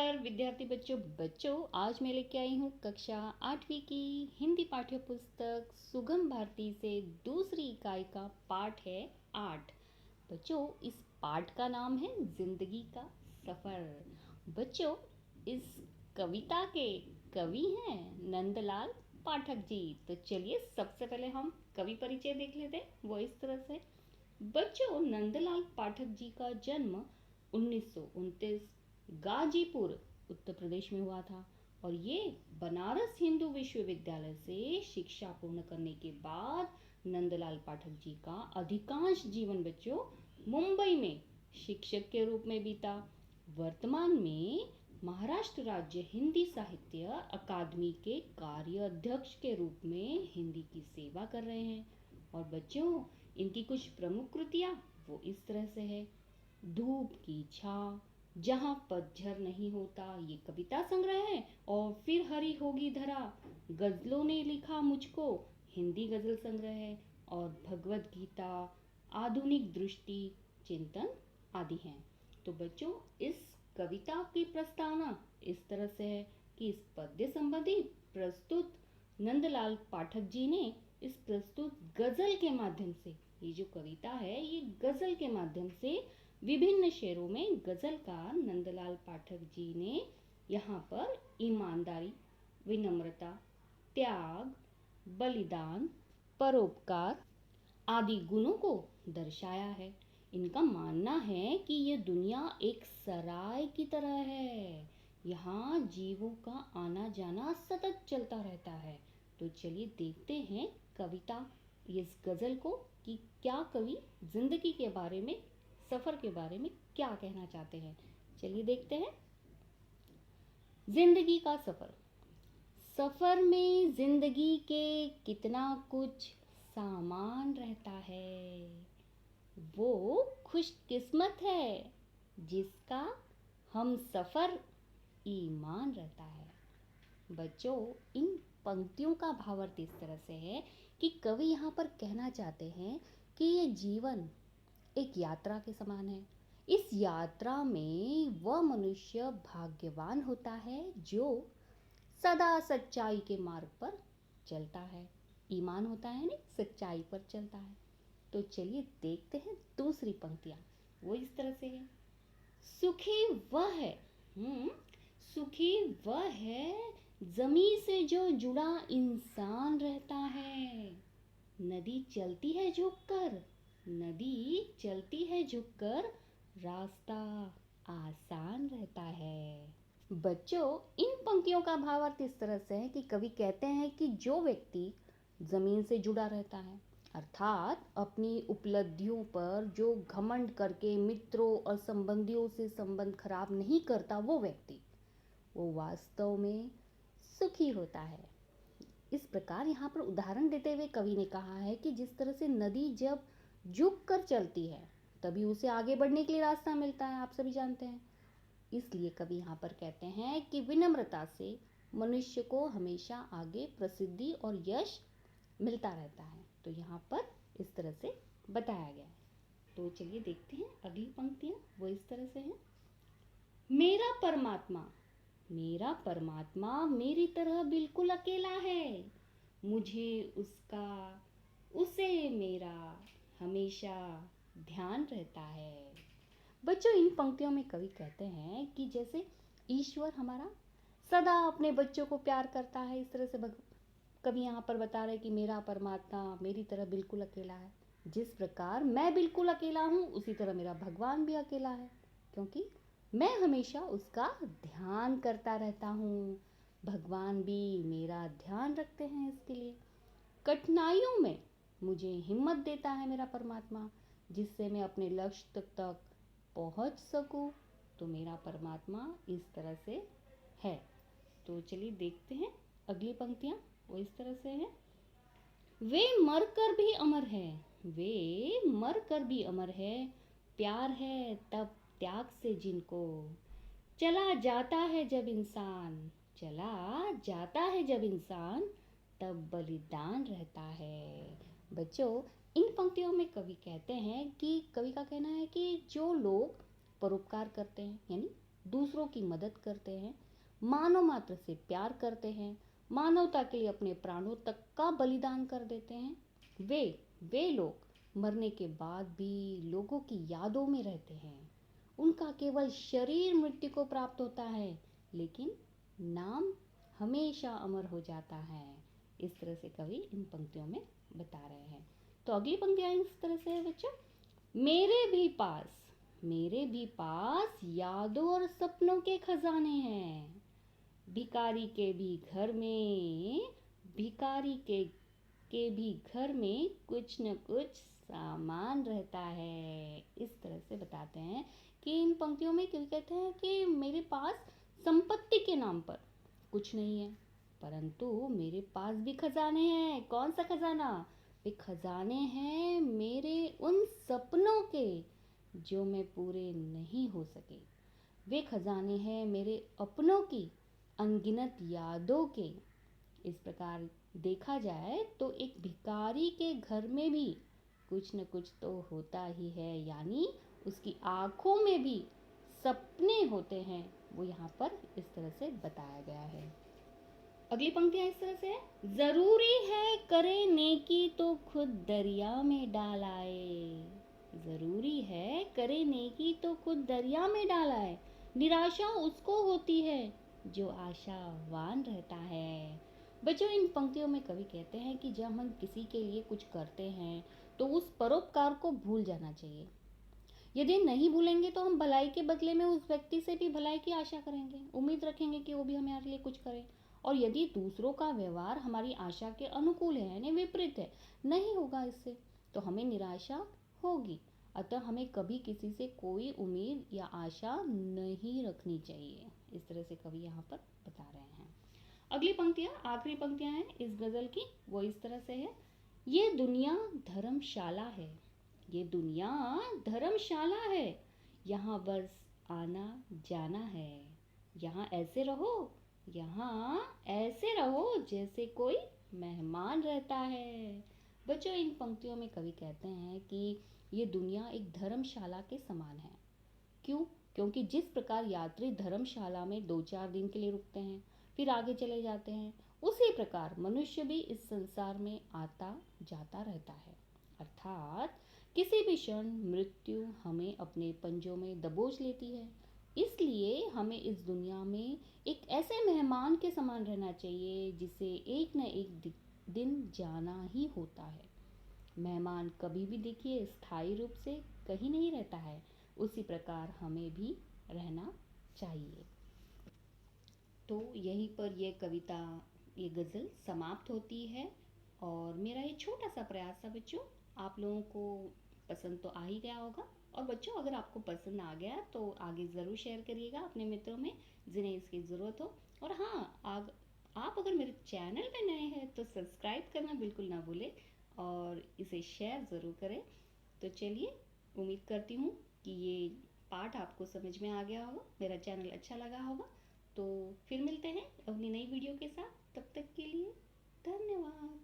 नमस्कार विद्यार्थी बच्चों आज मैं लेके आई हूँ कक्षा 8वीं की हिंदी पाठ्य पुस्तक सुगम भारती से दूसरी इकाई का पाठ है 8। बच्चों इस पाठ का नाम है जिंदगी का सफर। बच्चों इस कविता के कवि हैं नंदलाल पाठक जी। तो चलिए सबसे पहले हम कवि परिचय देख लेते हैं। वो इस तरह से बच्चों नंदलाल पाठक जी का जन्म 1929 गाजीपुर उत्तर प्रदेश में हुआ था और ये बनारस हिंदू विश्वविद्यालय से शिक्षा पूर्ण करने के बाद नंदलाल पाठक जी का अधिकांश जीवन बच्चों मुंबई में शिक्षक के रूप में बीता। वर्तमान में महाराष्ट्र राज्य हिंदी साहित्य अकादमी के कार्य अध्यक्ष के रूप में हिंदी की सेवा कर रहे हैं। और बच्चों इनकी कुछ प्रमुख कृतियां वो इस तरह से है। धूप की छाँव, जहाँ पतझर नहीं होता, ये कविता संग्रह है। और फिर हरी होगी धरा, गजलों ने लिखा मुझको, हिंदी गजल संग्रह है। और भगवत गीता, आधुनिक दृष्टि, चिंतन आदि हैं। तो बच्चों इस कविता की प्रस्तावना इस तरह से है कि इस पद्य संबंधी प्रस्तुत नंदलाल पाठक जी ने इस प्रस्तुत गजल के माध्यम से, ये जो कविता है ये गजल के माध्यम से विभिन्न शेरों में गजलकार नंदलाल पाठक जी ने यहाँ पर ईमानदारी, विनम्रता, त्याग, बलिदान, परोपकार आदि गुणों को दर्शाया है। इनका मानना है कि ये दुनिया एक सराय की तरह है, यहाँ जीवों का आना जाना सतत चलता रहता है। तो चलिए देखते हैं कविता इस गजल को कि क्या कवि जिंदगी के बारे में, सफर के बारे में क्या कहना चाहते हैं। चलिए देखते हैं। जिंदगी का सफर। सफर में जिंदगी के कितना कुछ सामान रहता है, वो खुशकिस्मत है जिसका हम सफर ईमान रहता है। बच्चों इन पंक्तियों का भावार्थ इस तरह से है कि कवि यहाँ पर कहना चाहते हैं कि ये जीवन एक यात्रा के समान है। इस यात्रा में वह मनुष्य भाग्यवान होता है जो सदा सच्चाई के मार्ग पर चलता है। ईमान होता है नहीं, सच्चाई पर चलता है। तो चलिए देखते हैं दूसरी पंक्तियां। वो इस तरह से है। सुखी वह है, सुखी वह है जमीन से जो जुड़ा इंसान रहता है। नदी चलती है झुककर, नदी चलती है झुककर, रास्ता आसान रहता है। बच्चों इन पंक्तियों का भावार्थ इस तरह से है कि कवि कहते हैं कि जो व्यक्ति जमीन से जुड़ा रहता है, अर्थात अपनी उपलब्धियों पर जो घमंड करके मित्रों और संबंधियों से संबंध खराब नहीं करता, वो व्यक्ति वो वास्तव में सुखी होता है। इस प्रकार यहाँ पर उदाहरण देते हुए कवि ने कहा है कि जिस तरह से नदी जब झुक कर चलती है तभी उसे आगे बढ़ने के लिए रास्ता मिलता है, आप सभी जानते हैं। इसलिए कवि यहाँ पर कहते हैं कि विनम्रता से मनुष्य को हमेशा आगे प्रसिद्धि और यश मिलता रहता है। तो यहाँ पर इस तरह से बताया गया है। तो चलिए देखते हैं अगली पंक्तियाँ। वो इस तरह से हैं। मेरा परमात्मा, मेरा परमात्मा मेरी तरह बिल्कुल अकेला है, मुझे उसका, उसे मेरा हमेशा ध्यान रहता है। बच्चों इन पंक्तियों में कवि कहते हैं कि जैसे ईश्वर हमारा सदा अपने बच्चों को प्यार करता है, इस तरह से कवि यहाँ पर बता रहे कि मेरा परमात्मा मेरी तरह बिल्कुल अकेला है। जिस प्रकार मैं बिल्कुल अकेला हूँ उसी तरह मेरा भगवान भी अकेला है, क्योंकि मैं हमेशा उसका ध्यान करता रहता हूँ। भगवान भी मेरा ध्यान रखते हैं। इसके लिए कठिनाइयों में मुझे हिम्मत देता है मेरा परमात्मा, जिससे मैं अपने लक्ष्य तक पहुँच सकूँ। तो मेरा परमात्मा इस तरह से है। तो चलिए देखते हैं अगली पंक्तियाँ। वो इस तरह से है। वे मर कर भी अमर है, वे मर कर भी अमर है, प्यार है तब त्याग से जिनको, चला जाता है जब इंसान, चला जाता है जब इंसान, तब बलिदान रहता है। बच्चों इन पंक्तियों में कवि कहते हैं कि कवि का कहना है कि जो लोग परोपकार करते हैं, यानी दूसरों की मदद करते हैं, मानव मात्र से प्यार करते हैं, मानवता के लिए अपने प्राणों तक का बलिदान कर देते हैं, वे लोग मरने के बाद भी लोगों की यादों में रहते हैं। उनका केवल शरीर मृत्यु को प्राप्त होता है, लेकिन नाम हमेशा अमर हो जाता है। इस तरह से कवि इन पंक्तियों में बता रहे हैं। तो अगली पंक्तियां इस तरह से है बच्चों। मेरे भी पास यादों और सपनों के खजाने हैं। भिखारी के भी घर में भिखारी के भी घर में कुछ न कुछ सामान रहता है। इस तरह से बताते हैं कि इन पंक्तियों में क्यों कहते हैं कि मेरे पास संपत्ति के नाम पर कुछ नहीं है, परंतु मेरे पास भी खजाने हैं। कौन सा खजाना? वे खजाने हैं मेरे उन सपनों के जो मैं पूरे नहीं हो सके। वे खजाने हैं मेरे अपनों की अनगिनत यादों के। इस प्रकार देखा जाए तो एक भिखारी के घर में भी कुछ न कुछ तो होता ही है, यानी उसकी आंखों में भी सपने होते हैं। वो यहाँ पर इस तरह से बताया गया है। अगली पंक्तियां इस तरह से है। जरूरी है करे नेकी तो खुद दरिया में डाल आए। जरूरी है करे नेकी तो खुद दरिया में डाल आए। निराशा उसको होती है जो आशावान रहता है। बच्चों, इन पंक्तियों में कवि कहते हैं कि जब हम किसी के लिए कुछ करते हैं तो उस परोपकार को भूल जाना चाहिए। यदि नहीं भूलेंगे तो हम भलाई के बदले में उस व्यक्ति से भी भलाई की आशा करेंगे, उम्मीद रखेंगे कि वो भी हमारे लिए कुछ करे। और यदि दूसरों का व्यवहार हमारी आशा के अनुकूल है यानी विपरीत है, नहीं होगा इससे, तो हमें निराशा होगी। अतः हमें कभी किसी से कोई उम्मीद या आशा नहीं रखनी चाहिए। इस तरह से कवि यहाँ पर बता रहे हैं। अगली पंक्तियाँ, आखिरी पंक्तियाँ हैं इस गज़ल की, वो इस तरह से है। ये दुनिया धर्मशाला है, ये दुनिया धर्मशाला है, यहाँ बस आना जाना है। यहाँ ऐसे रहो, यहाँ ऐसे रहो जैसे कोई मेहमान रहता है। बच्चों, इन पंक्तियों में कवि कहते हैं कि ये दुनिया एक धर्मशाला के समान है। क्यों? क्योंकि जिस प्रकार यात्री धर्मशाला में 2-4 दिन के लिए रुकते हैं फिर आगे चले जाते हैं, उसी प्रकार मनुष्य भी इस संसार में आता जाता रहता है। अर्थात किसी भी क्षण मृत्यु हमें अपने पंजों में दबोच लेती है। इसलिए हमें इस दुनिया में एक ऐसे मेहमान के समान रहना चाहिए जिसे एक न एक दिन जाना ही होता है। मेहमान कभी भी देखिए स्थायी रूप से कहीं नहीं रहता है, उसी प्रकार हमें भी रहना चाहिए। तो यहीं पर ये कविता, ये गज़ल समाप्त होती है। और मेरा ये छोटा सा प्रयास था बच्चों, आप लोगों को पसंद तो आ ही गया होगा। और बच्चों, अगर आपको पसंद आ गया तो आगे ज़रूर शेयर करिएगा अपने मित्रों में जिन्हें इसकी ज़रूरत हो। और हाँ, आप अगर मेरे चैनल पे नए हैं तो सब्सक्राइब करना बिल्कुल ना भूलें और इसे शेयर ज़रूर करें। तो चलिए, उम्मीद करती हूँ कि ये पार्ट आपको समझ में आ गया होगा, मेरा चैनल अच्छा लगा होगा। तो फिर मिलते हैं अपनी नई वीडियो के साथ, तब तक के लिए धन्यवाद।